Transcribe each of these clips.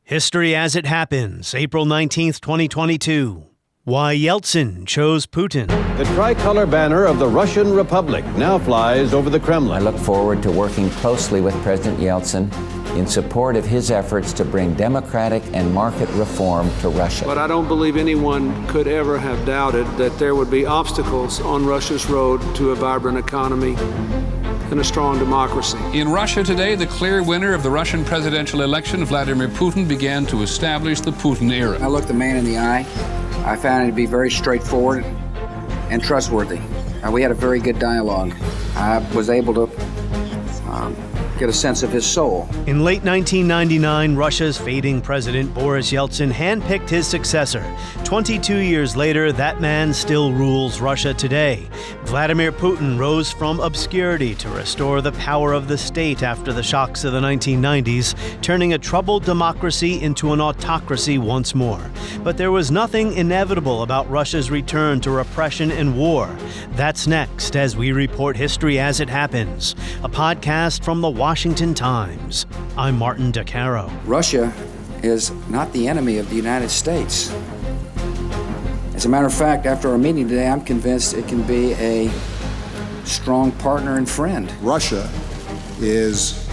History as it happens, April 19th, 2022. Why Yeltsin chose Putin. The tricolor banner of the Russian Republic now flies over the Kremlin. I look forward to working closely with President Yeltsin in support of his efforts to bring democratic and market reform to Russia. But I don't believe anyone could ever have doubted that there would be obstacles on Russia's road to a vibrant economy and a strong democracy. In Russia today, the clear winner of the Russian presidential election, Vladimir Putin, began to establish the Putin era. I looked the man in the eye. I found him to be very straightforward and trustworthy. We had a very good dialogue. I was able to get a sense of his soul. In late 1999, Russia's fading president Boris Yeltsin handpicked his successor. 22 years later, that man still rules Russia today. Vladimir Putin rose from obscurity to restore the power of the state after the shocks of the 1990s, turning a troubled democracy into an autocracy once more. But there was nothing inevitable about Russia's return to repression and war. That's next as we report history as it happens, a podcast from the Washington Times. I'm Martin DeCaro. Russia is not the enemy of the United States. As a matter of fact, after our meeting today, I'm convinced it can be a strong partner and friend. Russia is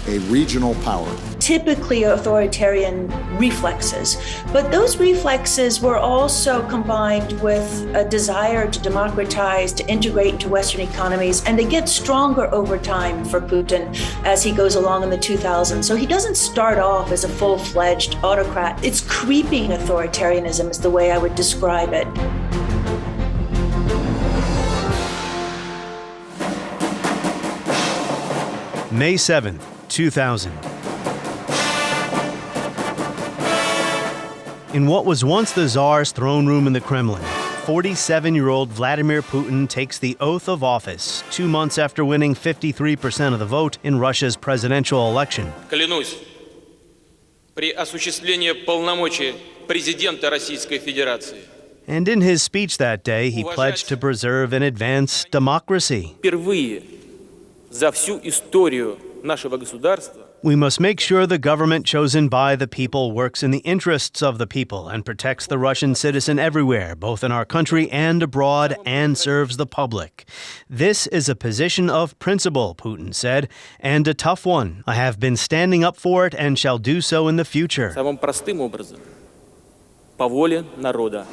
a regional power. Typically authoritarian reflexes, but those reflexes were also combined with a desire to democratize, to integrate into Western economies, and they get stronger over time for Putin as he goes along in the 2000s. So he doesn't start off as a full-fledged autocrat. It's creeping authoritarianism is the way I would describe it. May 7th, 2000. In what was once the Tsar's throne room in the Kremlin, 47-year-old Vladimir Putin takes the oath of office 2 months after winning 53% of the vote in Russia's presidential election. Клянусь при осуществлении полномочий президента Российской Федерации. And in his speech that day, he pledged to preserve and advance democracy. Впервые за всю историю нашего государства We must make sure the government chosen by the people works in the interests of the people and protects the Russian citizen everywhere, both in our country and abroad, and serves the public. This is a position of principle, Putin said, and a tough one. I have been standing up for it and shall do so in the future. самым простым образом по воле народа.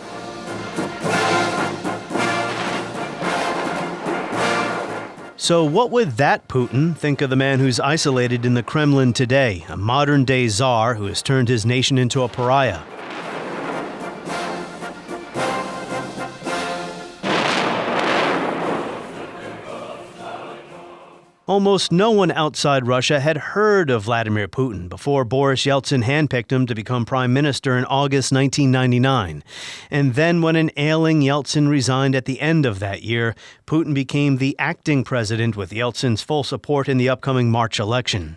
So what would that Putin think of the man who's isolated in the Kremlin today, a modern-day czar who has turned his nation into a pariah? Almost no one outside Russia had heard of Vladimir Putin before Boris Yeltsin handpicked him to become prime minister in August 1999. And then when an ailing Yeltsin resigned at the end of that year, Putin became the acting president with Yeltsin's full support in the upcoming March election.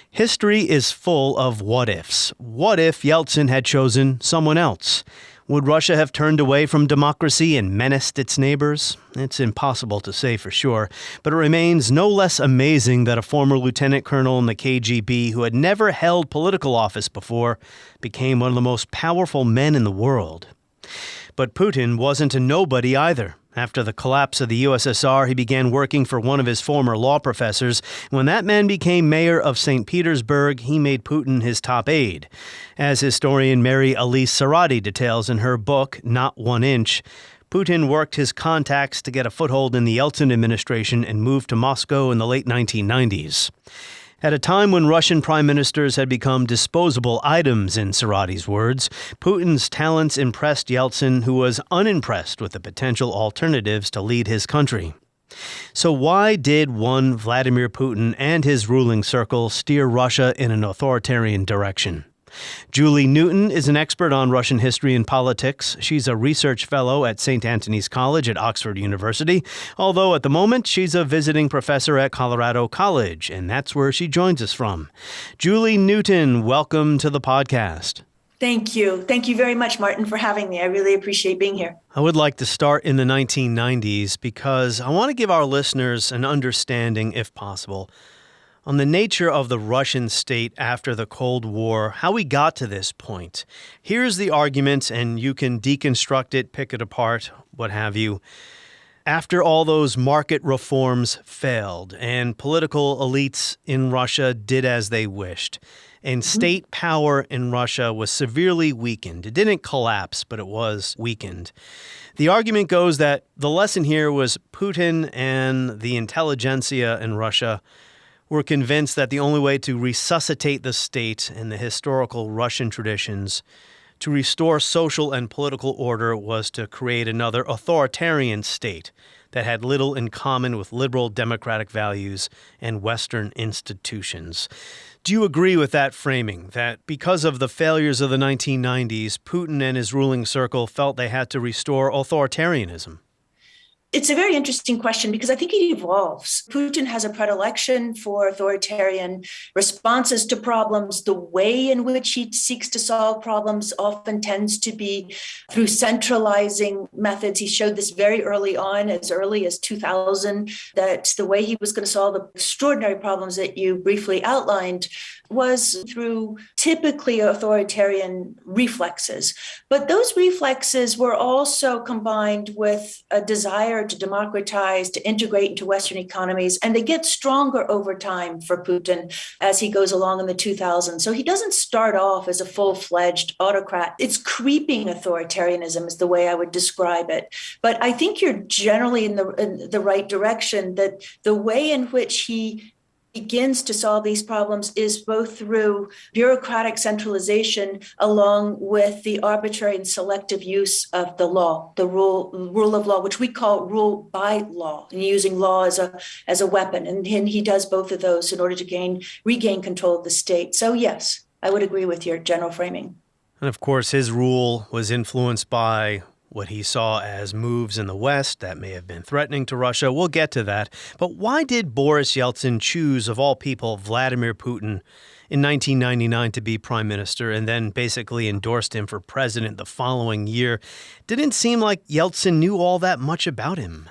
History is full of what-ifs. What if Yeltsin had chosen someone else? Would Russia have turned away from democracy and menaced its neighbors? It's impossible to say for sure, but it remains no less amazing that a former lieutenant colonel in the KGB who had never held political office before became one of the most powerful men in the world. But Putin wasn't a nobody either. After the collapse of the USSR, he began working for one of his former law professors. When that man became mayor of St. Petersburg, he made Putin his top aide. As historian Mary Elise Sarati details in her book, Not 1 Inch, Putin worked his contacts to get a foothold in the Yeltsin administration and moved to Moscow in the late 1990s. At a time when Russian prime ministers had become disposable items, in Sarati's words, Putin's talents impressed Yeltsin, who was unimpressed with the potential alternatives to lead his country. So why did one Vladimir Putin and his ruling circle steer Russia in an authoritarian direction? Julie Newton is an expert on Russian history and politics. She's a research fellow at St. Antony's College at Oxford University, although at the moment she's a visiting professor at Colorado College, and that's where she joins us from. Julie Newton, welcome to the podcast. Thank you. Thank you very much, Martin, for having me. I really appreciate being here. I would like to start in the 1990s because I want to give our listeners an understanding, if possible, on the nature of the Russian state after the Cold War, how we got to this point. Here's the argument, and you can deconstruct it, pick it apart, what have you. After all those market reforms failed and political elites in Russia did as they wished, and state power in Russia was severely weakened. It didn't collapse, but it was weakened. The argument goes that the lesson here was Putin and the intelligentsia in Russia were convinced that the only way to resuscitate the state and the historical Russian traditions, to restore social and political order, was to create another authoritarian state that had little in common with liberal democratic values and Western institutions. Do you agree with that framing, that because of the failures of the 1990s, Putin and his ruling circle felt they had to restore authoritarianism? It's a very interesting question because I think it evolves. Putin has a predilection for authoritarian responses to problems. The way in which he seeks to solve problems often tends to be through centralizing methods. He showed this very early on, as early as 2000, that the way he was going to solve the extraordinary problems that you briefly outlined was through typically authoritarian reflexes. But those reflexes were also combined with a desire to democratize, to integrate into Western economies, and they get stronger over time for Putin as he goes along in the 2000s. So he doesn't start off as a full-fledged autocrat. It's creeping authoritarianism is the way I would describe it. But I think you're generally in the right direction, that the way in which he begins to solve these problems is both through bureaucratic centralization along with the arbitrary and selective use of the law, the rule of law, which we call rule by law, and using law as a weapon. And he does both of those in order to regain control of the state. So yes, I would agree with your general framing. And of course, his rule was influenced by what he saw as moves in the West that may have been threatening to Russia. We'll get to that. But why did Boris Yeltsin choose, of all people, Vladimir Putin in 1999 to be prime minister and then basically endorsed him for president the following year? Didn't seem like Yeltsin knew all that much about him.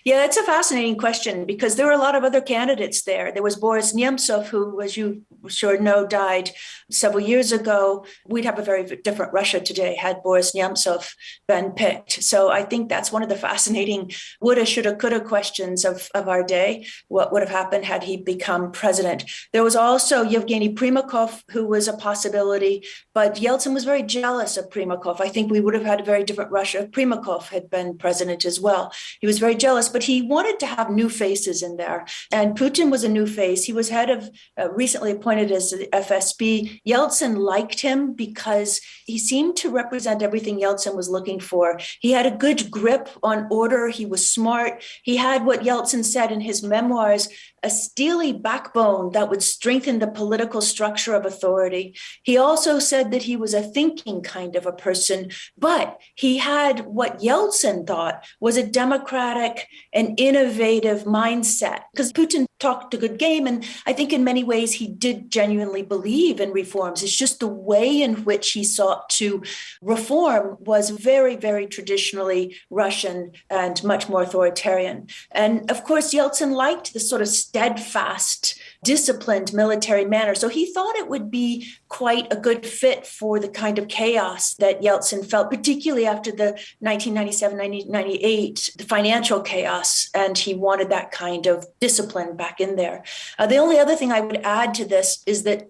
Yeah, it's a fascinating question because there were a lot of other candidates there. There was Boris Nemtsov, who, as you sure know, died several years ago. We'd have a very different Russia today had Boris Nemtsov been picked. So I think that's one of the fascinating woulda, shoulda, coulda questions of our day. What would have happened had he become president? There was also Yevgeny Primakov, who was a possibility, but Yeltsin was very jealous of Primakov. I think we would have had a very different Russia if Primakov had been president as well. He was very jealous, but he wanted to have new faces in there. And Putin was a new face. He was head of, recently appointed as the FSB. Yeltsin liked him because he seemed to represent everything Yeltsin was looking for. He had a good grip on order. He was smart. He had what Yeltsin said in his memoirs, a steely backbone that would strengthen the political structure of authority. He also said that he was a thinking kind of a person, but he had what Yeltsin thought was a democratic and innovative mindset. Because Putin talked a good game, and I think in many ways he did genuinely believe in reforms. It's just the way in which he sought to reform was very, very traditionally Russian and much more authoritarian. And of course, Yeltsin liked the sort of steadfast, disciplined military manner. So he thought it would be quite a good fit for the kind of chaos that Yeltsin felt, particularly after the 1997-1998, the financial chaos. And he wanted that kind of discipline back in there. The only other thing I would add to this is that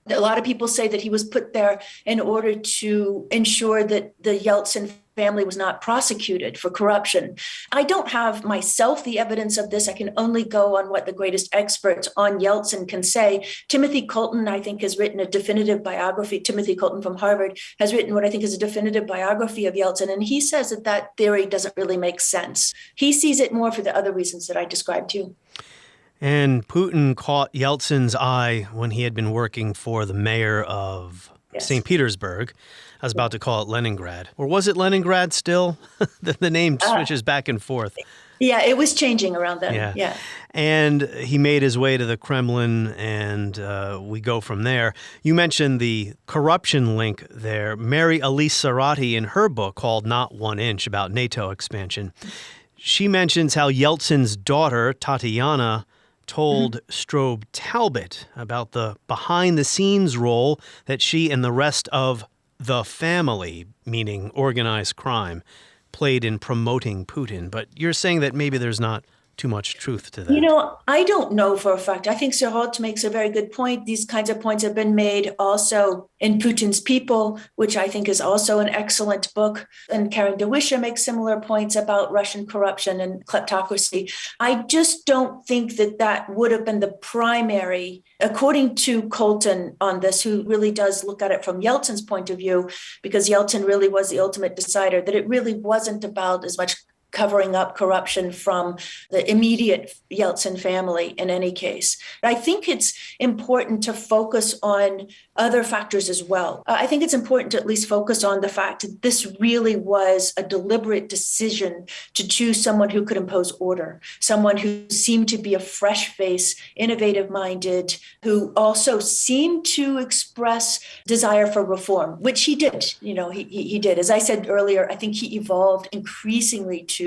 a lot of people say that he was put there in order to ensure that the Yeltsin family was not prosecuted for corruption. I don't have myself the evidence of this. I can only go on what the greatest experts on Yeltsin can say. Timothy Colton, I think, has written a definitive biography. Timothy Colton from Harvard has written what I think is a definitive biography of Yeltsin. And he says that that theory doesn't really make sense. He sees it more for the other reasons that I described to you. And Putin caught Yeltsin's eye when he had been working for the mayor of St. Petersburg. I was about to call it Leningrad. Or was it Leningrad still? The name switches back and forth. Yeah, it was changing around then. Yeah. And he made his way to the Kremlin, and we go from there. You mentioned the corruption link there. Mary Elise Sarati, in her book called Not 1 Inch about NATO expansion, she mentions how Yeltsin's daughter, Tatiana, told Strobe Talbot about the behind-the-scenes role that she and the rest of the family, meaning organized crime, played in promoting Putin. But you're saying that maybe there's not too much truth to that. You know, I don't know for a fact. I think Sirot makes a very good point. These kinds of points have been made also in Putin's People, which I think is also an excellent book. And Karen DeWisha makes similar points about Russian corruption and kleptocracy. I just don't think that that would have been the primary, according to Colton on this, who really does look at it from Yeltsin's point of view, because Yeltsin really was the ultimate decider, that it really wasn't about as much covering up corruption from the immediate Yeltsin family in any case. I think it's important to focus on other factors as well. I think it's important to at least focus on the fact that this really was a deliberate decision to choose someone who could impose order, someone who seemed to be a fresh face, innovative-minded, who also seemed to express desire for reform, which he did. You know, he did. As I said earlier, I think he evolved increasingly to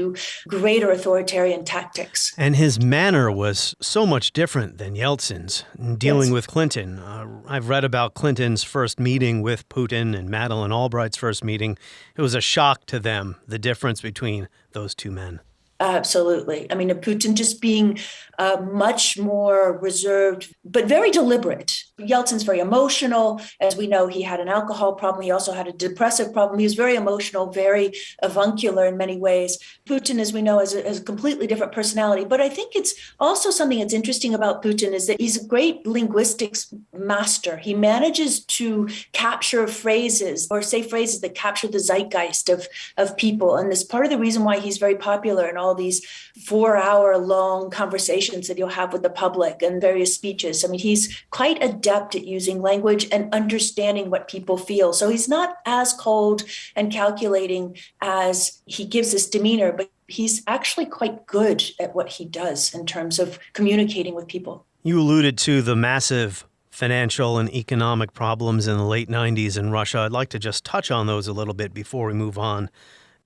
greater authoritarian tactics. And his manner was so much different than Yeltsin's in dealing with Clinton. I've read about Clinton's first meeting with Putin and Madeleine Albright's first meeting. It was a shock to them, the difference between those two men. Absolutely. I mean, Putin just being much more reserved, but very deliberate. Yeltsin's very emotional. As we know, he had an alcohol problem. He also had a depressive problem. He was very emotional, very avuncular in many ways. Putin, as we know, has a completely different personality. But I think it's also something that's interesting about Putin is that he's a great linguistics master. He manages to capture phrases or say phrases that capture the zeitgeist of people. And that's part of the reason why he's very popular in all these 4-hour-long conversations that you'll have with the public and various speeches. I mean, he's quite adept at using language and understanding what people feel. So he's not as cold and calculating as he gives this demeanor, but he's actually quite good at what he does in terms of communicating with people. You alluded to the massive financial and economic problems in the late 90s in Russia. I'd like to just touch on those a little bit before we move on.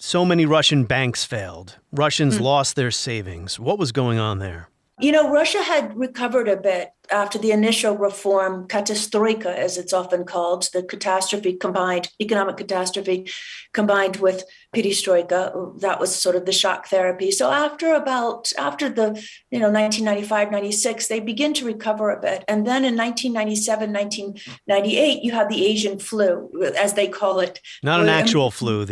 So many Russian banks failed. Russians lost their savings. What was going on there? You know, Russia had recovered a bit after the initial reform, katastroika, as it's often called, the economic catastrophe combined with perestroika. That was sort of the shock therapy. So after the 1995, 96, they begin to recover a bit. And then in 1997, 1998, you have the Asian flu, as they call it. Not an actual flu,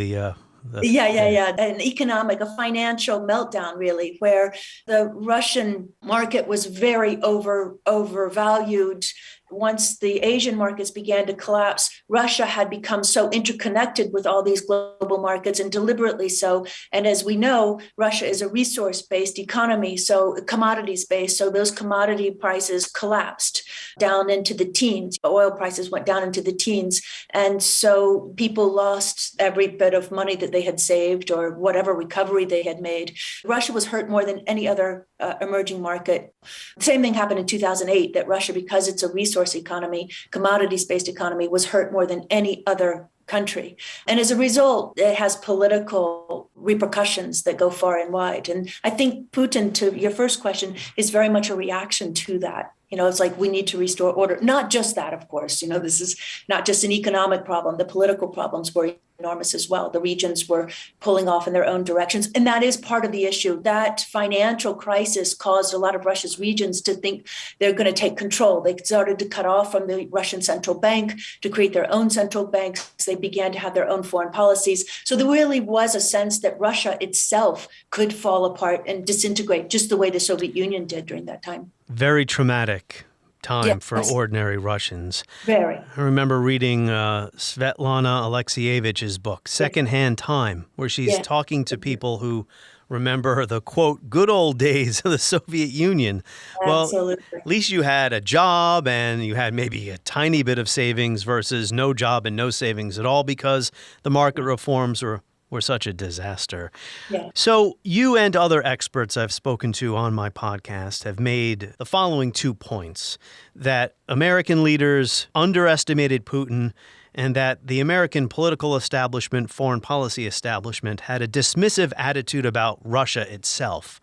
an economic, a financial meltdown, really, where the Russian market was very overvalued. Once the Asian markets began to collapse, Russia had become so interconnected with all these global markets, and deliberately so. And as we know, Russia is a resource-based economy, so commodities-based. So those commodity prices collapsed down into the teens. Oil prices went down into the teens. And so people lost every bit of money that they had saved or whatever recovery they had made. Russia was hurt more than any other emerging market. Same thing happened in 2008, that Russia, because it's a resource economy, commodities-based economy, was hurt more than any other country. And as a result, it has political repercussions that go far and wide. And I think Putin, to your first question, is very much a reaction to that. You know, it's like we need to restore order. Not just that, of course. You know, this is not just an economic problem. The political problems were enormous as well. The regions were pulling off in their own directions. And that is part of the issue. That financial crisis caused a lot of Russia's regions to think they're going to take control. They started to cut off from the Russian central bank to create their own central banks. They began to have their own foreign policies. So there really was a sense that Russia itself could fall apart and disintegrate, just the way the Soviet Union did during that time. Very traumatic time for ordinary Russians. Very. I remember reading Svetlana Alexievich's book, Secondhand Time, where she's talking to people who remember the, quote, good old days of the Soviet Union. Absolutely. Well, at least you had a job and you had maybe a tiny bit of savings versus no job and no savings at all because the market reforms were such a disaster. Yeah. So you and other experts I've spoken to on my podcast have made the following 2 points: that American leaders underestimated Putin and that the American political establishment, foreign policy establishment, had a dismissive attitude about Russia itself.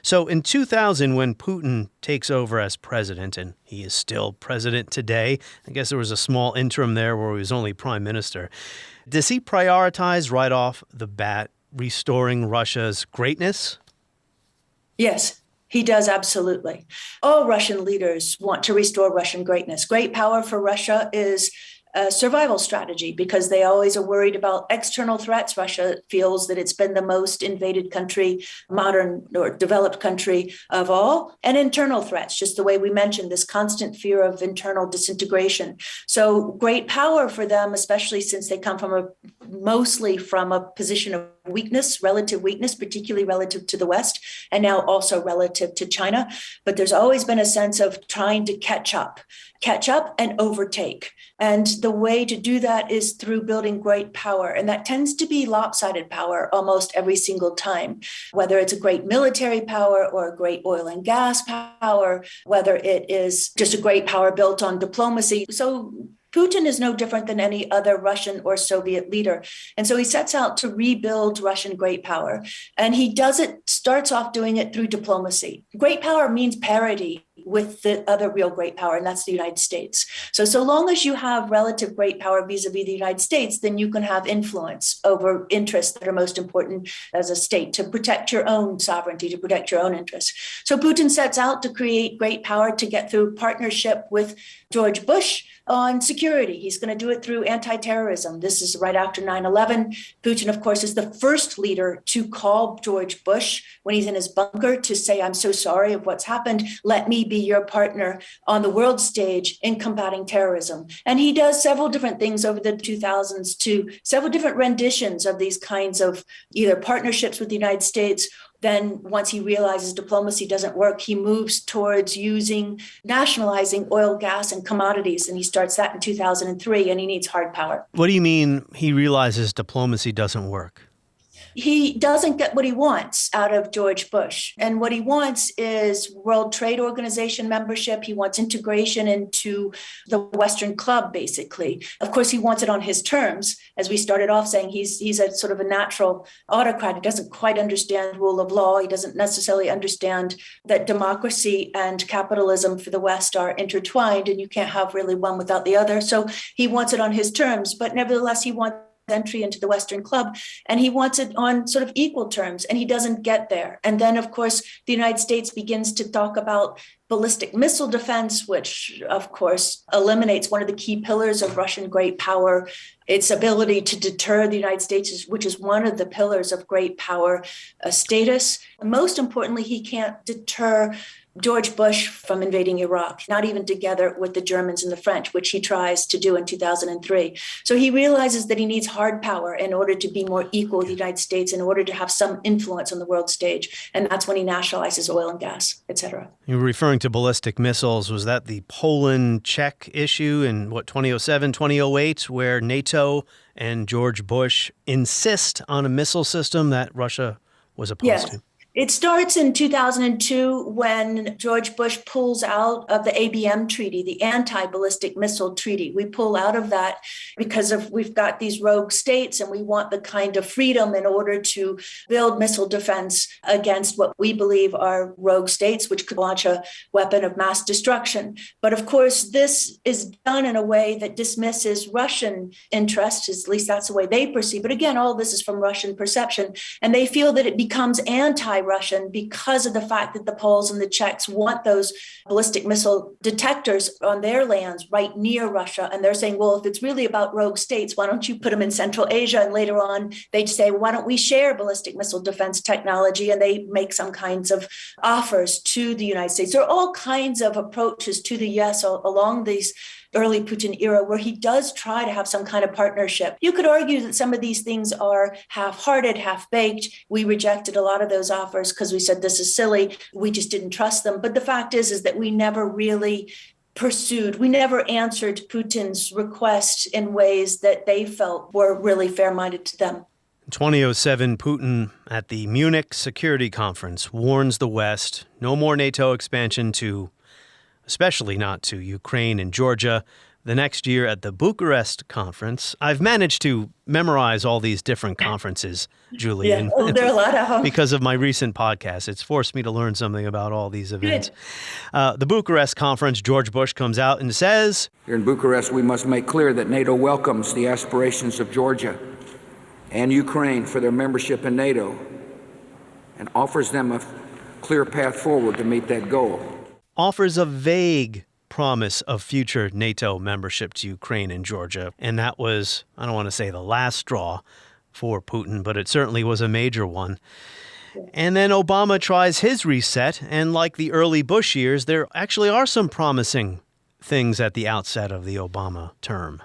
So in 2000, when Putin takes over as president, and he is still president today, I guess there was a small interim there where he was only prime minister, does he prioritize right off the bat restoring Russia's greatness? Yes. He does, absolutely. All Russian leaders want to restore Russian greatness. Great power for Russia is a survival strategy because they always are worried about external threats. Russia feels that it's been the most invaded country, modern or developed country of all, and internal threats, just the way we mentioned, this constant fear of internal disintegration. So great power for them, especially since they come from mostly from a position of weakness, relative weakness, particularly relative to the West, and now also relative to China. But there's always been a sense of trying to catch up and overtake. And the way to do that is through building great power. And that tends to be lopsided power almost every single time, whether it's a great military power or a great oil and gas power, whether it is just a great power built on diplomacy. So Putin is no different than any other Russian or Soviet leader. And so he sets out to rebuild Russian great power. And he starts off doing it through diplomacy. Great power means parity with the other real great power, and that's the United States. So long as you have relative great power vis-a-vis the United States, then you can have influence over interests that are most important as a state to protect your own sovereignty, to protect your own interests. So Putin sets out to create great power to get through partnership with George Bush on security. He's going to do it through anti-terrorism. This is right after 9/11. Putin, of course, is the first leader to call George Bush when he's in his bunker to say, I'm so sorry of what's happened. Let me be your partner on the world stage in combating terrorism. And he does several different things over the 2000s to several different renditions of these kinds of either partnerships with the United States. Then once he realizes diplomacy doesn't work, he moves towards nationalizing oil, gas, and commodities. And he starts that in 2003, and he needs hard power. What do you mean he realizes diplomacy doesn't work? He doesn't get what he wants out of George Bush. And what he wants is World Trade Organization membership. He wants integration into the Western club, basically. Of course, he wants it on his terms. As we started off saying, he's a sort of a natural autocrat. He doesn't quite understand rule of law. He doesn't necessarily understand that democracy and capitalism for the West are intertwined, and you can't have really one without the other. So he wants it on his terms, but nevertheless, he wants entry into the Western club, and he wants it on sort of equal terms, and he doesn't get there. And then, of course, the United States begins to talk about ballistic missile defense, which, of course, eliminates one of the key pillars of Russian great power, its ability to deter the United States, which is one of the pillars of great power status. Most importantly, he can't deter George Bush from invading Iraq, not even together with the Germans and the French, which he tries to do in 2003. So he realizes that he needs hard power in order to be more equal with the United States, in order to have some influence on the world stage. And that's when he nationalizes oil and gas, et cetera. You were referring to ballistic missiles. Was that the Poland-Czech issue in, 2007, 2008, where NATO and George Bush insist on a missile system that Russia was opposed to? It starts in 2002 when George Bush pulls out of the ABM treaty, the anti-ballistic missile treaty. We pull out of that because we've got these rogue states, and we want the kind of freedom in order to build missile defense against what we believe are rogue states, which could launch a weapon of mass destruction. But of course, this is done in a way that dismisses Russian interests, at least that's the way they perceive. But again, all this is from Russian perception, and they feel that it becomes anti-Russian because of the fact that the Poles and the Czechs want those ballistic missile detectors on their lands right near Russia. And they're saying, well, if it's really about rogue states, why don't you put them in Central Asia? And later on, they'd say, why don't we share ballistic missile defense technology? And they make some kinds of offers to the United States. There are all kinds of approaches to the US along these early Putin era, where he does try to have some kind of partnership. You could argue that some of these things are half-hearted, half-baked. We rejected a lot of those offers because we said, this is silly. We just didn't trust them. But the fact is that we never really we never answered Putin's request in ways that they felt were really fair-minded to them. In 2007, Putin at the Munich Security Conference warns the West, no more NATO expansion especially not to Ukraine and Georgia, the next year at the Bucharest conference. I've managed to memorize all these different conferences, Julie. Yeah, there are a lot of them. Because of my recent podcast. It's forced me to learn something about all these events. The Bucharest conference, George Bush comes out and says, Here in Bucharest, we must make clear that NATO welcomes the aspirations of Georgia and Ukraine for their membership in NATO and offers them a clear path forward to meet that goal. Offers a vague promise of future NATO membership to Ukraine and Georgia. And that was, I don't want to say the last straw for Putin, but it certainly was a major one. And then Obama tries his reset, and like the early Bush years, there actually are some promising things at the outset of the Obama term.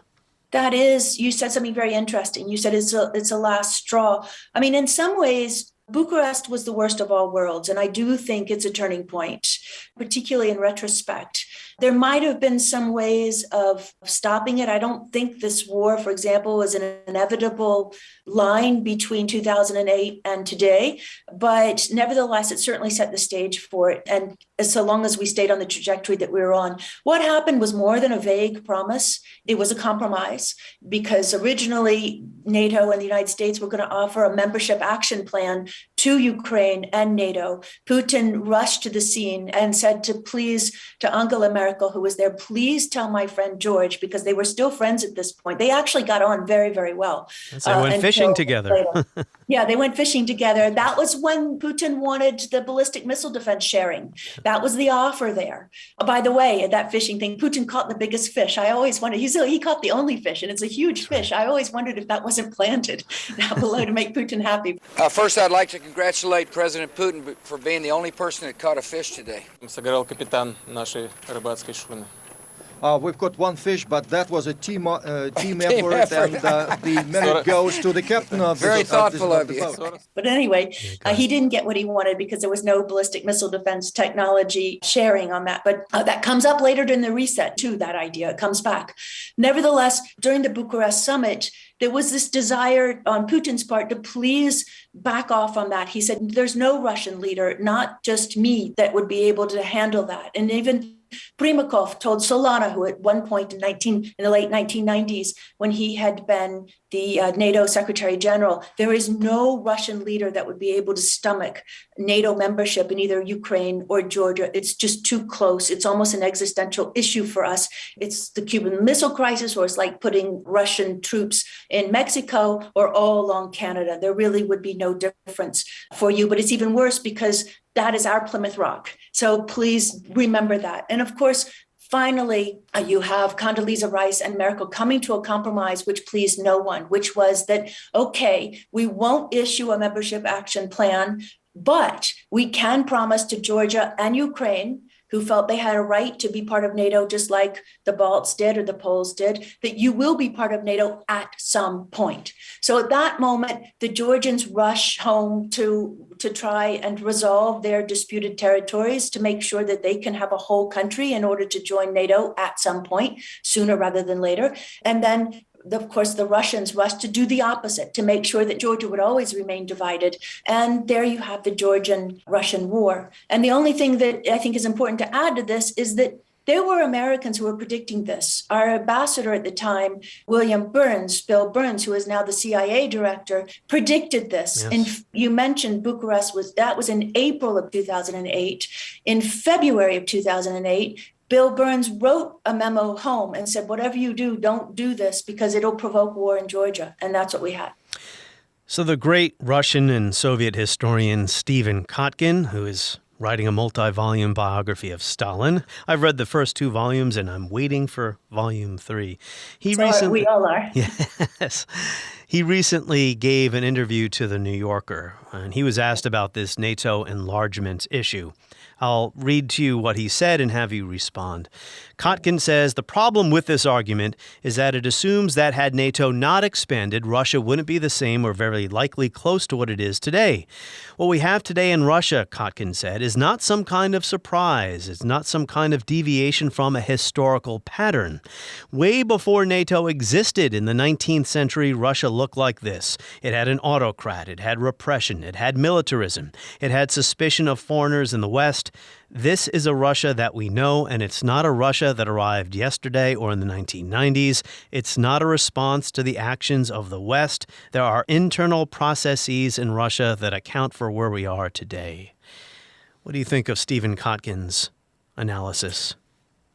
That is, you said something very interesting. You said it's a last straw. I mean, in some ways, Bucharest was the worst of all worlds, and I do think it's a turning point, particularly in retrospect. There might have been some ways of stopping it. I don't think this war, for example, was an inevitable line between 2008 and today, but nevertheless, it certainly set the stage for it. And so long as we stayed on the trajectory that we were on, what happened was more than a vague promise. It was a compromise, because originally NATO and the United States were going to offer a membership action plan to Ukraine and NATO. Putin rushed to the scene and said to Angela Merkel, who was there, please tell my friend George, because they were still friends at this point. They actually got on very, very well. They went fishing together. Yeah, they went fishing together. That was when Putin wanted the ballistic missile defense sharing. That was the offer there. By the way, that fishing thing, Putin caught the biggest fish. I always wondered, he caught the only fish, and it's a huge fish. I always wondered if that wasn't planted down below to make Putin happy. First, I'd like to congratulate President Putin for being the only person that caught a fish today. Сыграл капитан нашей рыбацкой шхуны. We've got one fish, but that was a team effort, and the merit goes to the captain of the Very thoughtful of you. But anyway, he didn't get what he wanted because there was no ballistic missile defense technology sharing on that. But that comes up later in the reset, too, that idea. It comes back. Nevertheless, during the Bucharest summit, there was this desire on Putin's part to please back off on that. He said, there's no Russian leader, not just me, that would be able to handle that. And even Primakov told Solana, who at one point in the late 1990s, when he had been the NATO Secretary General, there is no Russian leader that would be able to stomach NATO membership in either Ukraine or Georgia. It's just too close. It's almost an existential issue for us. It's the Cuban Missile Crisis, or it's like putting Russian troops in Mexico or all along Canada. There really would be no difference for you. But it's even worse because that is our Plymouth Rock. So please remember that. And of course, finally, you have Condoleezza Rice and Merkel coming to a compromise which pleased no one, which was that, okay, we won't issue a membership action plan, but we can promise to Georgia and Ukraine, who felt they had a right to be part of NATO, just like the Balts did or the Poles did, that you will be part of NATO at some point. So at that moment, the Georgians rush home to try and resolve their disputed territories to make sure that they can have a whole country in order to join NATO at some point, sooner rather than later. And then of course, the Russians rushed to do the opposite, to make sure that Georgia would always remain divided. And there you have the Georgian-Russian war. And the only thing that I think is important to add to this is that there were Americans who were predicting this. Our ambassador at the time, Bill Burns, who is now the CIA director, predicted this. Yes. And you mentioned Bucharest, that was in April of 2008. In February of 2008, Bill Burns wrote a memo home and said, whatever you do, don't do this because it'll provoke war in Georgia. And that's what we had. So the great Russian and Soviet historian Stephen Cotkin, who is writing a multi-volume biography of Stalin. I've read the first 2 volumes and I'm waiting for volume 3. We all are. Yes. He recently gave an interview to The New Yorker, and he was asked about this NATO enlargement issue. I'll read to you what he said and have you respond. Cotkin says the problem with this argument is that it assumes that had NATO not expanded, Russia wouldn't be the same or very likely close to what it is today. What we have today in Russia, Cotkin said, is not some kind of surprise. It's not some kind of deviation from a historical pattern. Way before NATO existed in the 19th century, Russia looked like this. It had an autocrat. It had repression. It had militarism. It had suspicion of foreigners in the West. This is a Russia that we know, and it's not a Russia Russia that arrived yesterday or in the 1990s. It's not a response to the actions of the West. There are internal processes in Russia that account for where we are today. What do you think of Stephen Cotkin's analysis?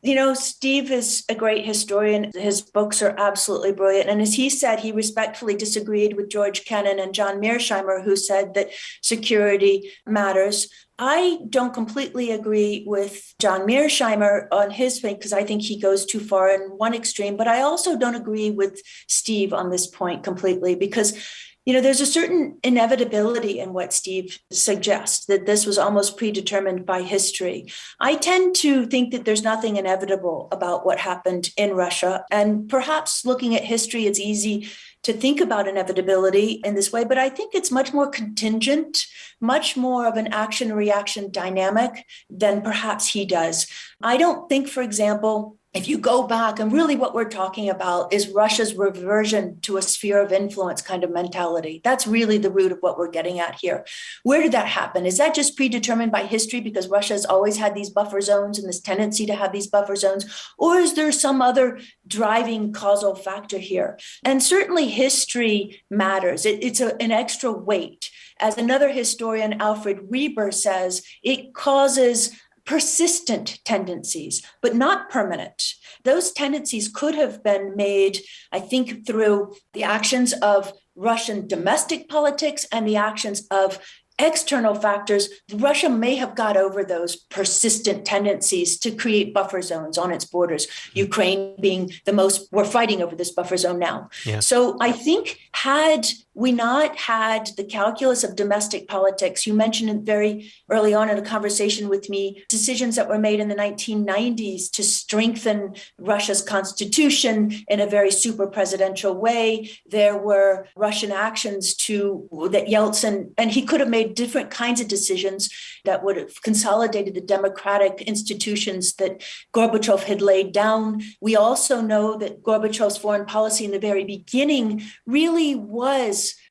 You know, Steve is a great historian. His books are absolutely brilliant. And as he said, he respectfully disagreed with George Kennan and John Mearsheimer, who said that security matters. I don't completely agree with John Mearsheimer on his thing, because I think he goes too far in one extreme. But I also don't agree with Steve on this point completely, because there's a certain inevitability in what Steve suggests, that this was almost predetermined by history. I tend to think that there's nothing inevitable about what happened in Russia. And perhaps looking at history, it's easy to think about inevitability in this way, but I think it's much more contingent, much more of an action-reaction dynamic than perhaps he does. I don't think, for example, if you go back, and really what we're talking about is Russia's reversion to a sphere of influence kind of mentality. That's really the root of what we're getting at here. Where did that happen? Is that just predetermined by history because Russia has always had these buffer zones and this tendency to have these buffer zones? Or is there some other driving causal factor here? And certainly history matters. It's an extra weight. As another historian, Alfred Weber, says, it causes persistent tendencies, but not permanent. Those tendencies could have been made, I think, through the actions of Russian domestic politics and the actions of external factors. Russia may have got over those persistent tendencies to create buffer zones on its borders, Ukraine being the most, we're fighting over this buffer zone now. Yeah. So I think had we not had the calculus of domestic politics, you mentioned it very early on in a conversation with me, decisions that were made in the 1990s to strengthen Russia's constitution in a very super presidential way. There were Russian actions that Yeltsin, and he could have made different kinds of decisions that would have consolidated the democratic institutions that Gorbachev had laid down. We also know that Gorbachev's foreign policy in the very beginning really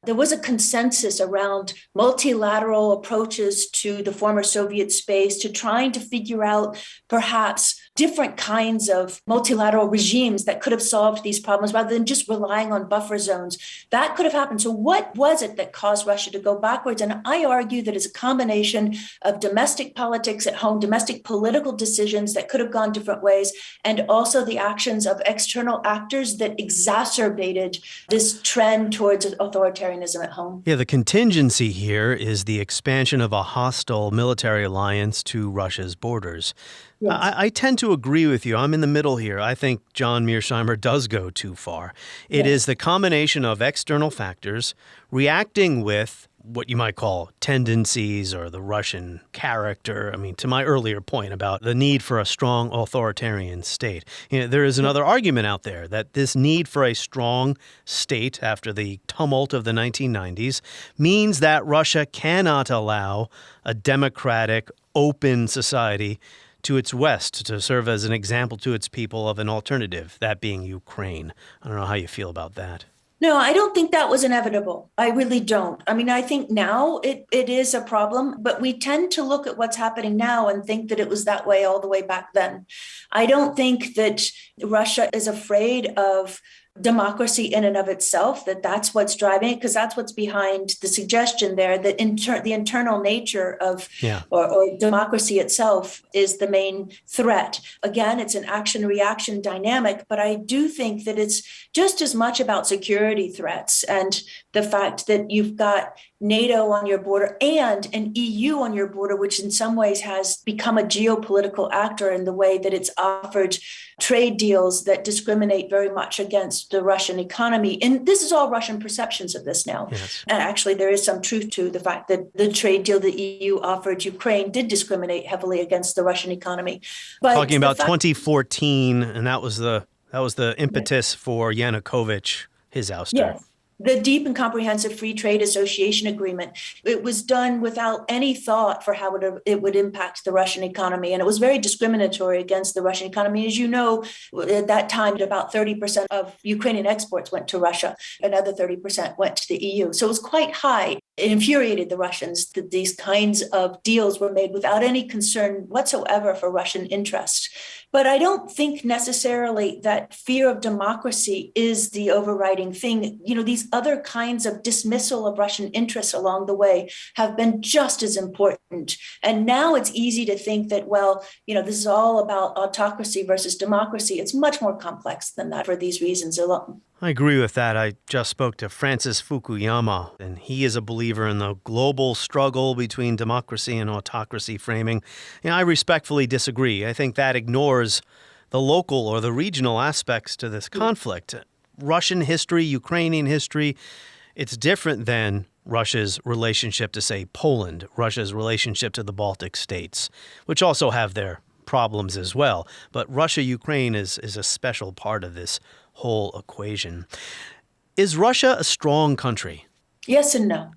there was a consensus around multilateral approaches to the former Soviet space, to trying to figure out perhaps different kinds of multilateral regimes that could have solved these problems rather than just relying on buffer zones. That could have happened. So what was it that caused Russia to go backwards? And I argue that it's a combination of domestic politics at home, domestic political decisions that could have gone different ways, and also the actions of external actors that exacerbated this trend towards authoritarianism at home. Yeah, the contingency here is the expansion of a hostile military alliance to Russia's borders. Yes. I tend to agree with you. I'm in the middle here. I think John Mearsheimer does go too far. It is the combination of external factors reacting with what you might call tendencies or the Russian character. I mean, to my earlier point about the need for a strong authoritarian state. There is another argument out there that this need for a strong state after the tumult of the 1990s means that Russia cannot allow a democratic, open society to its west to serve as an example to its people of an alternative, that being Ukraine. I don't know how you feel about that. No, I don't think that was inevitable. I really don't. I mean, I think now it is a problem, but we tend to look at what's happening now and think that it was that way all the way back then. I don't think that Russia is afraid of democracy in and of itself, that's what's driving it, because that's what's behind the suggestion there that the internal nature of or democracy itself is the main threat. Again, it's an action-reaction dynamic, but I do think that it's just as much about security threats and the fact that you've got NATO on your border and an EU on your border, which in some ways has become a geopolitical actor in the way that it's offered trade deals that discriminate very much against the Russian economy. And this is all Russian perceptions of this now. Yes. And actually, there is some truth to the fact that the trade deal the EU offered Ukraine did discriminate heavily against the Russian economy. But talking about 2014, and that was the impetus for Yanukovych, his ouster. Yes. The Deep and Comprehensive Free Trade Association Agreement. It was done without any thought for how it would impact the Russian economy. And it was very discriminatory against the Russian economy. As you know, at that time, about 30% of Ukrainian exports went to Russia. Another 30% went to the EU. So it was quite high. It infuriated the Russians that these kinds of deals were made without any concern whatsoever for Russian interests. But I don't think necessarily that fear of democracy is the overriding thing. These other kinds of dismissal of Russian interests along the way have been just as important. And now it's easy to think that, this is all about autocracy versus democracy. It's much more complex than that for these reasons alone. I agree with that. I just spoke to Francis Fukuyama, and he is a believer in the global struggle between democracy and autocracy framing. I respectfully disagree. I think that ignores the local or the regional aspects to this conflict. Russian history, Ukrainian history, it's different than Russia's relationship to, say, Poland, Russia's relationship to the Baltic states, which also have their problems as well. But Russia-Ukraine is a special part of this whole equation. Is Russia a strong country? Yes and no.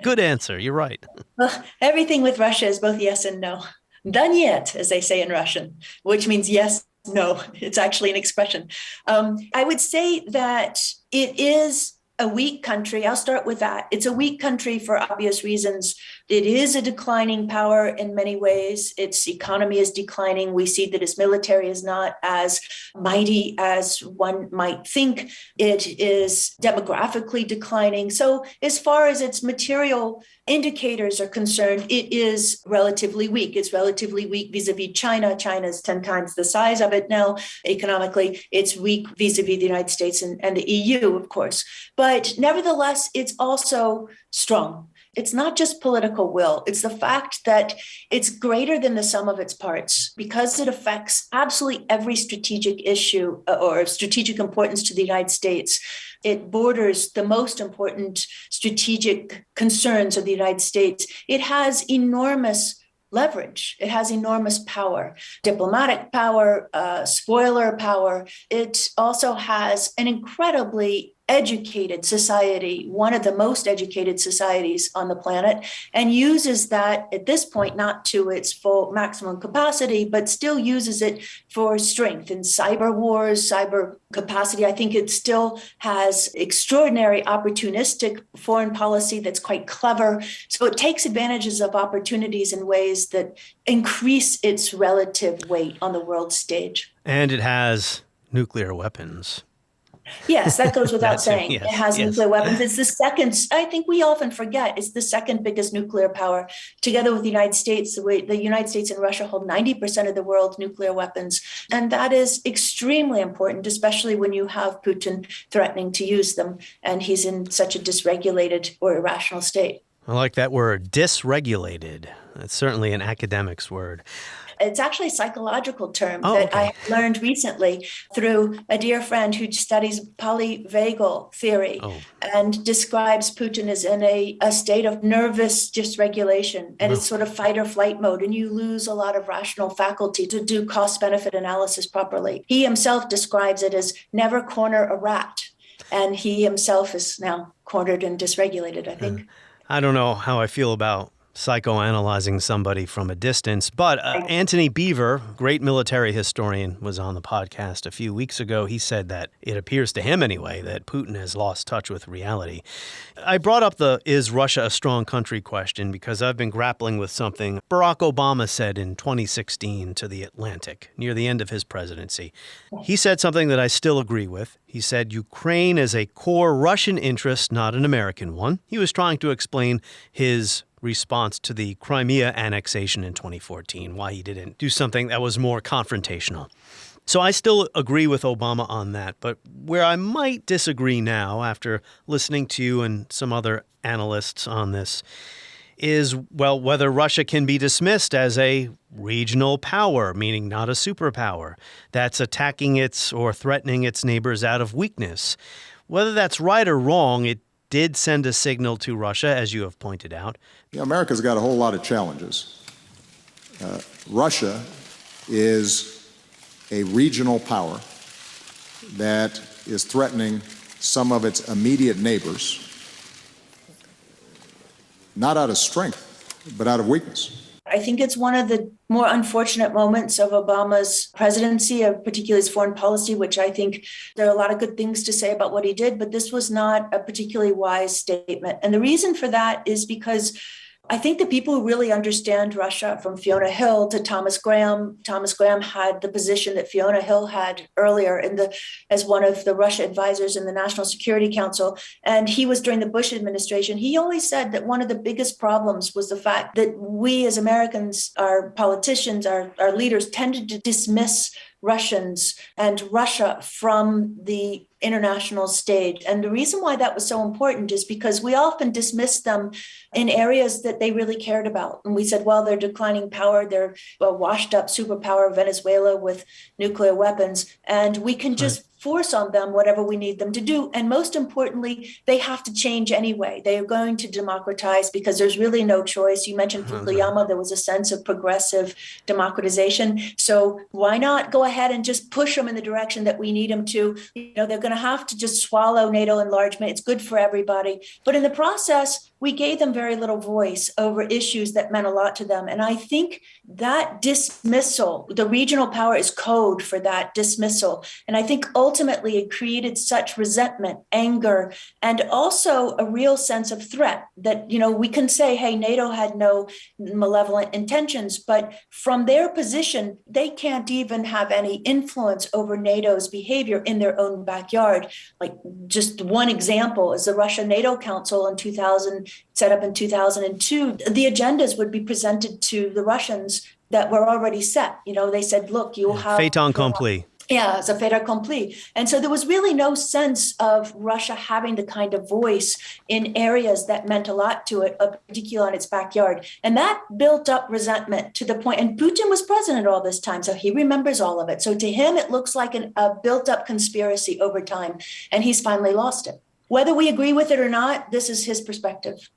Good answer. You're right. Well, everything with Russia is both yes and no. Да нет, as they say in Russian, which means yes, no. It's actually an expression. I would say that it is a weak country. I'll start with that. It's a weak country for obvious reasons. It is a declining power in many ways. Its economy is declining. We see that its military is not as mighty as one might think. It is demographically declining. So as far as its material indicators are concerned, it is relatively weak. It's relatively weak vis-a-vis China. China is 10 times the size of it now. Economically, it's weak vis-a-vis the United States and the EU, of course. But nevertheless, it's also strong. It's not just political will. It's the fact that it's greater than the sum of its parts because it affects absolutely every strategic issue or strategic importance to the United States. It borders the most important strategic concerns of the United States. It has enormous leverage. It has enormous power, diplomatic power, spoiler power. It also has an incredibly educated society, one of the most educated societies on the planet, and uses that at this point, not to its full maximum capacity, but still uses it for strength in cyber wars, cyber capacity. I think it still has extraordinary opportunistic foreign policy that's quite clever. So it takes advantages of opportunities in ways that increase its relative weight on the world stage. And it has nuclear weapons. Yes, that goes without saying. Yes, it has nuclear weapons. It's the second, I think we often forget, it's the second biggest nuclear power. Together with the United States, the United States and Russia hold 90% of the world's nuclear weapons. And that is extremely important, especially when you have Putin threatening to use them. And he's in such a dysregulated or irrational state. I like that word, dysregulated. That's certainly an academic's word. It's actually a psychological term that I learned recently through a dear friend who studies polyvagal theory and describes Putin as in a state of nervous dysregulation. And it's sort of fight or flight mode. And you lose a lot of rational faculty to do cost-benefit analysis properly. He himself describes it as never corner a rat. And he himself is now cornered and dysregulated, I think. I don't know how I feel about psychoanalyzing somebody from a distance. But Anthony Beaver, great military historian, was on the podcast a few weeks ago. He said that it appears to him anyway that Putin has lost touch with reality. I brought up the "is Russia a strong country" question because I've been grappling with something Barack Obama said in 2016 to The Atlantic near the end of his presidency. He said something that I still agree with. He said Ukraine is a core Russian interest, not an American one. He was trying to explain his response to the Crimea annexation in 2014, why he didn't do something that was more confrontational. So I still agree with Obama on that, but where I might disagree now after listening to you and some other analysts on this is, well, whether Russia can be dismissed as a regional power, meaning not a superpower, that's attacking its or threatening its neighbors out of weakness. Whether that's right or wrong, it did send a signal to Russia, as you have pointed out. Yeah, America's got a whole lot of challenges. Russia is a regional power that is threatening some of its immediate neighbors, not out of strength, but out of weakness. I think it's one of the more unfortunate moments of Obama's presidency, particularly his foreign policy, which I think there are a lot of good things to say about what he did, but this was not a particularly wise statement. And the reason for that is because I think the people who really understand Russia, from Fiona Hill to Thomas Graham had the position that Fiona Hill had earlier as one of the Russia advisors in the National Security Council. And he was during the Bush administration. He always said that one of the biggest problems was the fact that we as Americans, our politicians, our leaders tended to dismiss Russians and Russia from the international stage. And the reason why that was so important is because we often dismissed them in areas that they really cared about. And we said, well, they're declining power. They're a washed up superpower, Venezuela, with nuclear weapons. And we can just force on them whatever we need them to do. And most importantly, they have to change anyway. They are going to democratize because there's really no choice. You mentioned Fukuyama, there was a sense of progressive democratization. So why not go ahead and just push them in the direction that we need them to? They're going to have to just swallow NATO enlargement. It's good for everybody. But in the process, we gave them very little voice over issues that meant a lot to them. And I think that dismissal, the regional power is code for that dismissal. And I think ultimately it created such resentment, anger, and also a real sense of threat that, we can say, hey, NATO had no malevolent intentions, but from their position, they can't even have any influence over NATO's behavior in their own backyard. Like just one example is the Russia-NATO Council in 2000, set up in 2002. The agendas would be presented to the Russians that were already set. They said, look, you'll have... Fait accompli. Yeah, it's a fait accompli. And so there was really no sense of Russia having the kind of voice in areas that meant a lot to it, particularly on its backyard. And that built up resentment to the point, and Putin was president all this time, so he remembers all of it. So to him, it looks like a built up conspiracy over time, and he's finally lost it. Whether we agree with it or not, this is his perspective.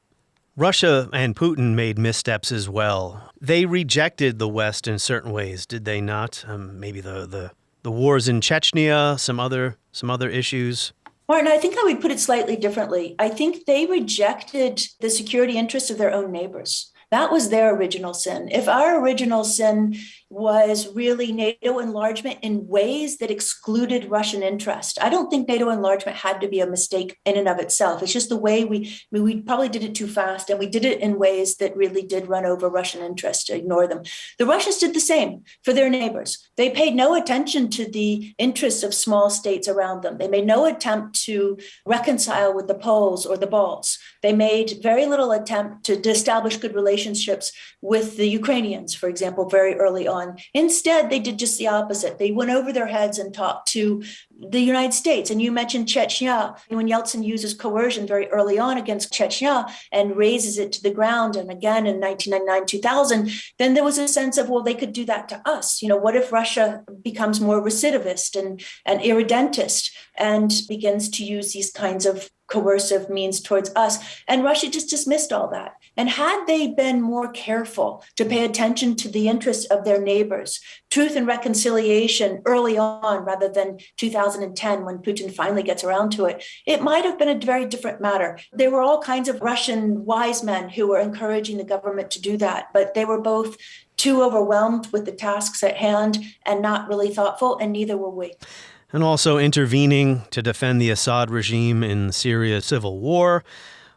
Russia and Putin made missteps as well. They rejected the West in certain ways, did they not? Maybe the wars in Chechnya, some other issues. Martin, I think I would put it slightly differently. I think they rejected the security interests of their own neighbors. That was their original sin. If our original sin was really NATO enlargement in ways that excluded Russian interest, I don't think NATO enlargement had to be a mistake in and of itself. It's just the way we probably did it too fast, and we did it in ways that really did run over Russian interest, to ignore them. The Russians did the same for their neighbors. They paid no attention to the interests of small states around them. They made no attempt to reconcile with the Poles or the Balts. They made very little attempt to establish good relationships with the Ukrainians, for example, very early on. Instead, they did just the opposite. They went over their heads and talked to the United States. And you mentioned Chechnya. When Yeltsin uses coercion very early on against Chechnya and raises it to the ground, and again in 1999, 2000, then there was a sense of, well, they could do that to us. What if Russia becomes more recidivist and irredentist and begins to use these kinds of coercive means towards us? And Russia just dismissed all that. And had they been more careful to pay attention to the interests of their neighbors, truth and reconciliation early on rather than 2010 when Putin finally gets around to it, it might have been a very different matter. There were all kinds of Russian wise men who were encouraging the government to do that, but they were both too overwhelmed with the tasks at hand and not really thoughtful, and neither were we. And also intervening to defend the Assad regime in Syria's civil war,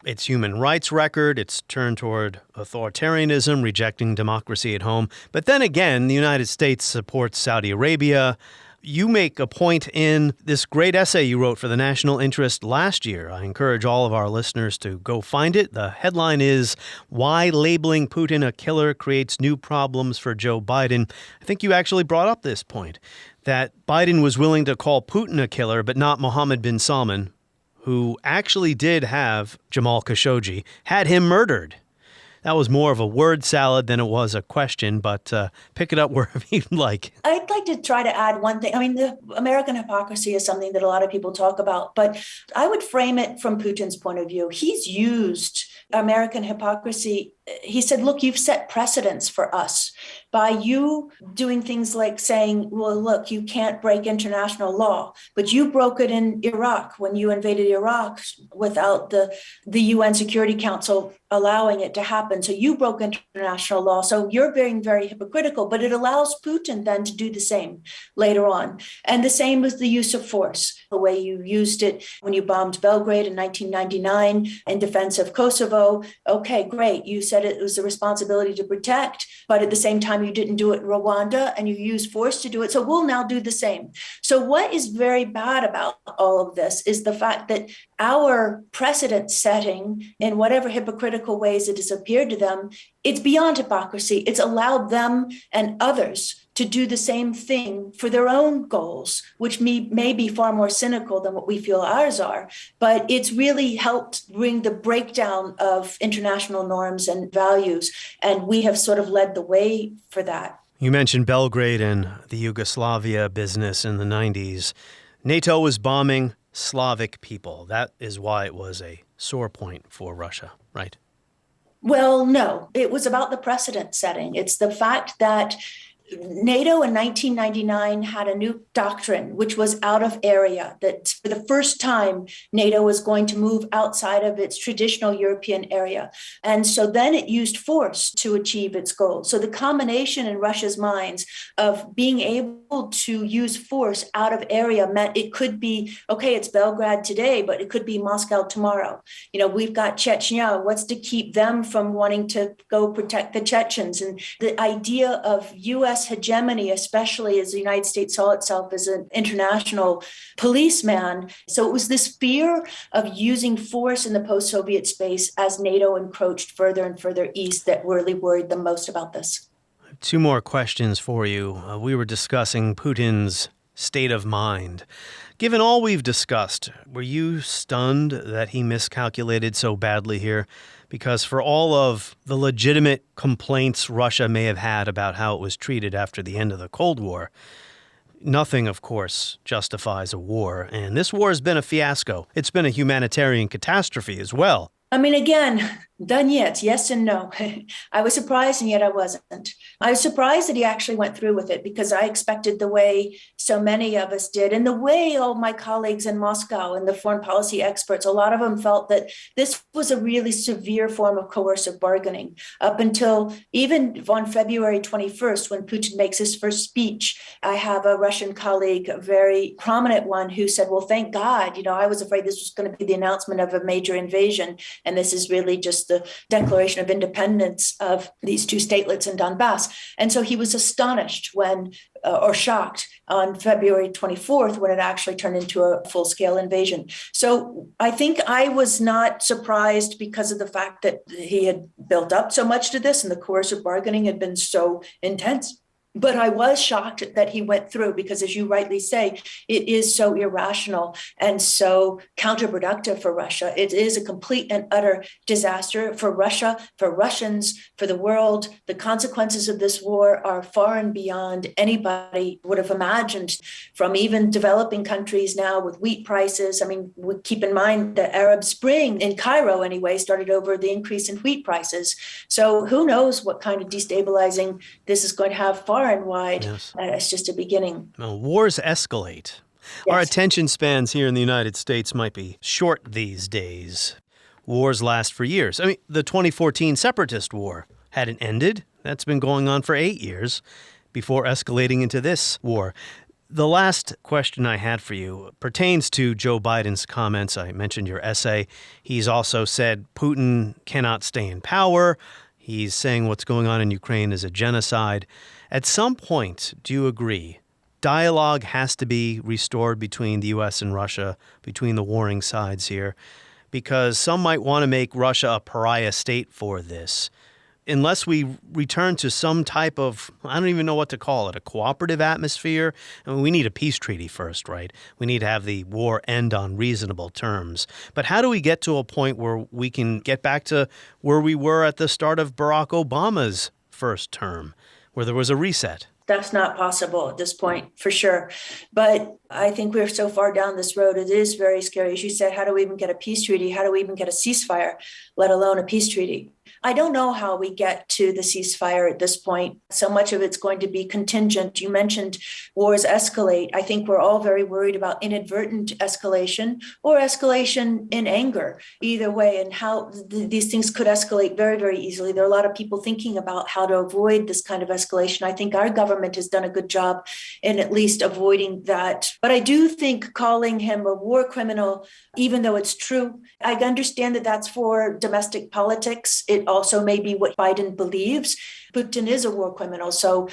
its human rights record, its turn toward authoritarianism, rejecting democracy at home. But then again, the United States supports Saudi Arabia. You make a point in this great essay you wrote for the National Interest last year. I encourage all of our listeners to go find it. The headline is, Why Labeling Putin a Killer Creates New Problems for Joe Biden. I think you actually brought up this point, that Biden was willing to call Putin a killer, but not Mohammed bin Salman, who actually did have Jamal Khashoggi, had him murdered. That was more of a word salad than it was a question, but pick it up wherever you'd like. I'd like to try to add one thing. I mean, the American hypocrisy is something that a lot of people talk about, but I would frame it from Putin's point of view. He's used American hypocrisy, he said, look, you've set precedents for us by you doing things like saying, well, look, you can't break international law, but you broke it in Iraq when you invaded Iraq without the UN Security Council allowing it to happen. So you broke international law. So you're being very hypocritical, but it allows Putin then to do the same later on. And the same with the use of force, the way you used it when you bombed Belgrade in 1999 in defense of Kosovo. Okay, great. You said it was a responsibility to protect, but at the same time, you didn't do it in Rwanda and you used force to do it. So we'll now do the same. So what is very bad about all of this is the fact that our precedent setting, in whatever hypocritical ways it has appeared to them, it's beyond hypocrisy. It's allowed them and others to do the same thing for their own goals, which may be far more cynical than what we feel ours are. But it's really helped bring the breakdown of international norms and values. And we have sort of led the way for that. You mentioned Belgrade and the Yugoslavia business in the 90s. NATO was bombing Slavic people. That is why it was a sore point for Russia, right? Well, no, it was about the precedent setting. It's the fact that NATO in 1999 had a new doctrine, which was out of area, that for the first time, NATO was going to move outside of its traditional European area. And so then it used force to achieve its goals. So the combination in Russia's minds of being able to use force out of area meant it could be, okay, it's Belgrade today, but it could be Moscow tomorrow. You know, we've got Chechnya. What's to keep them from wanting to go protect the Chechens? And the idea of U.S. hegemony, especially as the United States saw itself as an international policeman. So it was this fear of using force in the post-Soviet space as NATO encroached further and further east that really worried them most about this. Two more questions for you. We were discussing Putin's state of mind. Given all we've discussed, were you stunned that he miscalculated so badly here? Because for all of the legitimate complaints Russia may have had about how it was treated after the end of the Cold War, nothing, of course, justifies a war. And this war has been a fiasco. It's been a humanitarian catastrophe as well. I mean, again, done yet, yes and no. I was surprised and yet I wasn't. I was surprised that he actually went through with it because I expected the way so many of us did and the way all my colleagues in Moscow and the foreign policy experts, a lot of them felt that this was a really severe form of coercive bargaining up until even on February 21st, when Putin makes his first speech. I have a Russian colleague, a very prominent one, who said, well, thank God, I was afraid this was going to be the announcement of a major invasion. And this is really just the declaration of independence of these two statelets in Donbass. And so he was astonished or shocked on February 24th when it actually turned into a full-scale invasion. So I think I was not surprised because of the fact that he had built up so much to this and the coercive bargaining had been so intense. But I was shocked that he went through because, as you rightly say, it is so irrational and so counterproductive for Russia. It is a complete and utter disaster for Russia, for Russians, for the world. The consequences of this war are far and beyond anybody would have imagined, from even developing countries now with wheat prices. I mean, we keep in mind the Arab Spring in Cairo anyway started over the increase in wheat prices. So who knows what kind of destabilizing this is going to have far and wide. Yes. It's just a beginning. Well, wars escalate. Yes. Our attention spans here in the United States might be short these days. Wars last for years. I mean, the 2014 separatist war hadn't ended. That's been going on for 8 years before escalating into this war. The last question I had for you pertains to Joe Biden's comments. I mentioned your essay. He's also said Putin cannot stay in power. He's saying what's going on in Ukraine is a genocide. At some point, do you agree, dialogue has to be restored between the U.S. and Russia, between the warring sides here, because some might want to make Russia a pariah state for this. Unless we return to some type of, I don't even know what to call it, a cooperative atmosphere. I mean, we need a peace treaty first, right? We need to have the war end on reasonable terms. But how do we get to a point where we can get back to where we were at the start of Barack Obama's first term, where there was a reset? That's not possible at this point, for sure. But I think we're so far down this road, it is very scary. As you said, how do we even get a peace treaty? How do we even get a ceasefire, let alone a peace treaty? I don't know how we get to the ceasefire at this point. So much of it's going to be contingent. You mentioned wars escalate. I think we're all very worried about inadvertent escalation or escalation in anger, either way, and how these things could escalate very, very easily. There are a lot of people thinking about how to avoid this kind of escalation. I think our government has done a good job in at least avoiding that. But I do think calling him a war criminal, even though it's true, I understand that that's for domestic politics. It also may be what Biden believes. Putin is a war criminal, so,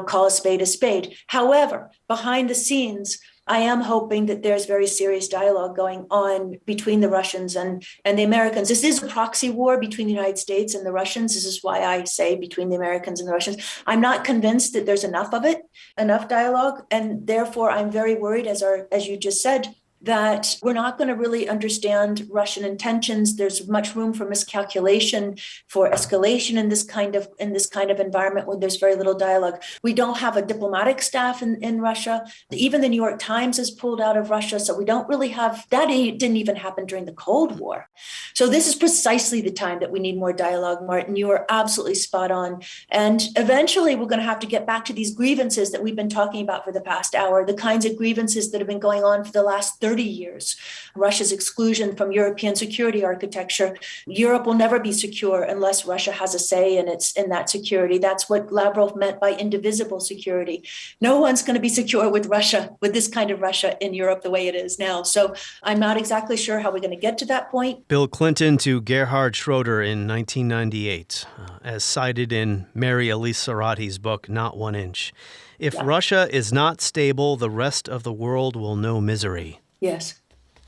call a spade a spade. However, behind the scenes, I am hoping that there's very serious dialogue going on between the Russians and the Americans. This is a proxy war between the United States and the Russians. This is why I say between the Americans and the Russians. I'm not convinced that there's enough of it, enough dialogue, and therefore I'm very worried, as you just said, that we're not going to really understand Russian intentions. There's much room for miscalculation, for escalation in this kind of environment when there's very little dialogue. We don't have a diplomatic staff in Russia. Even the New York Times has pulled out of Russia, so we don't really have that. Didn't even happen during the Cold War. So this is precisely the time that we need more dialogue, Martin. You are absolutely spot on. And eventually we're going to have to get back to these grievances that we've been talking about for the past hour, the kinds of grievances that have been going on for the last 30 years. Russia's exclusion from European security architecture. Europe will never be secure unless Russia has a say in that security. That's what Lavrov meant by indivisible security. No one's going to be secure with Russia, with this kind of Russia in Europe the way it is now. So I'm not exactly sure how we're going to get to that point. Bill Clinton to Gerhard Schroeder in 1998, as cited in Mary Elise Sarati's book, Not 1 Inch. If Russia is not stable, the rest of the world will know misery. Yes,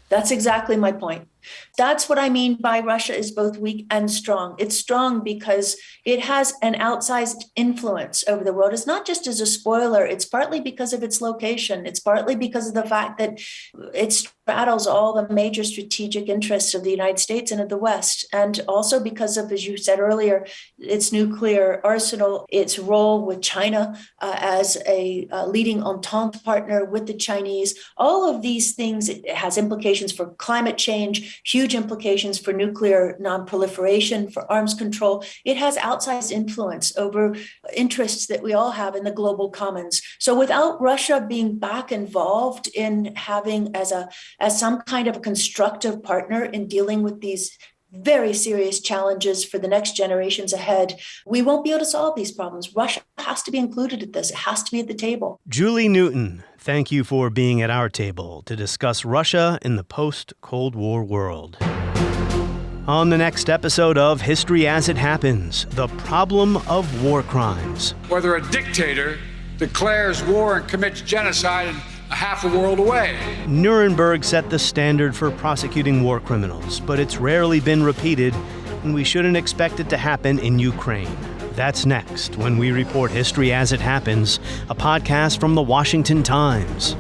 that's exactly my point. That's what I mean by Russia is both weak and strong. It's strong because it has an outsized influence over the world. It's not just as a spoiler. It's partly because of its location. It's partly because of the fact that it straddles all the major strategic interests of the United States and of the West. And also because of, as you said earlier, its nuclear arsenal, its role with China as a leading entente partner with the Chinese. All of these things, it has implications for climate change, huge implications for nuclear non-proliferation, for arms control. It has outsized influence over interests that we all have in the global commons. So without Russia being back involved in having as some kind of a constructive partner in dealing with these very serious challenges for the next generations ahead, we won't be able to solve these problems. Russia has to be included at this. It has to be at the table. Julie Newton, thank you for being at our table to discuss Russia in the post-Cold War world. On the next episode of History as It Happens, the problem of war crimes. Whether a dictator declares war and commits genocide in half a world away. Nuremberg set the standard for prosecuting war criminals, but it's rarely been repeated, and we shouldn't expect it to happen in Ukraine. That's next when we report History as It Happens, a podcast from the Washington Times.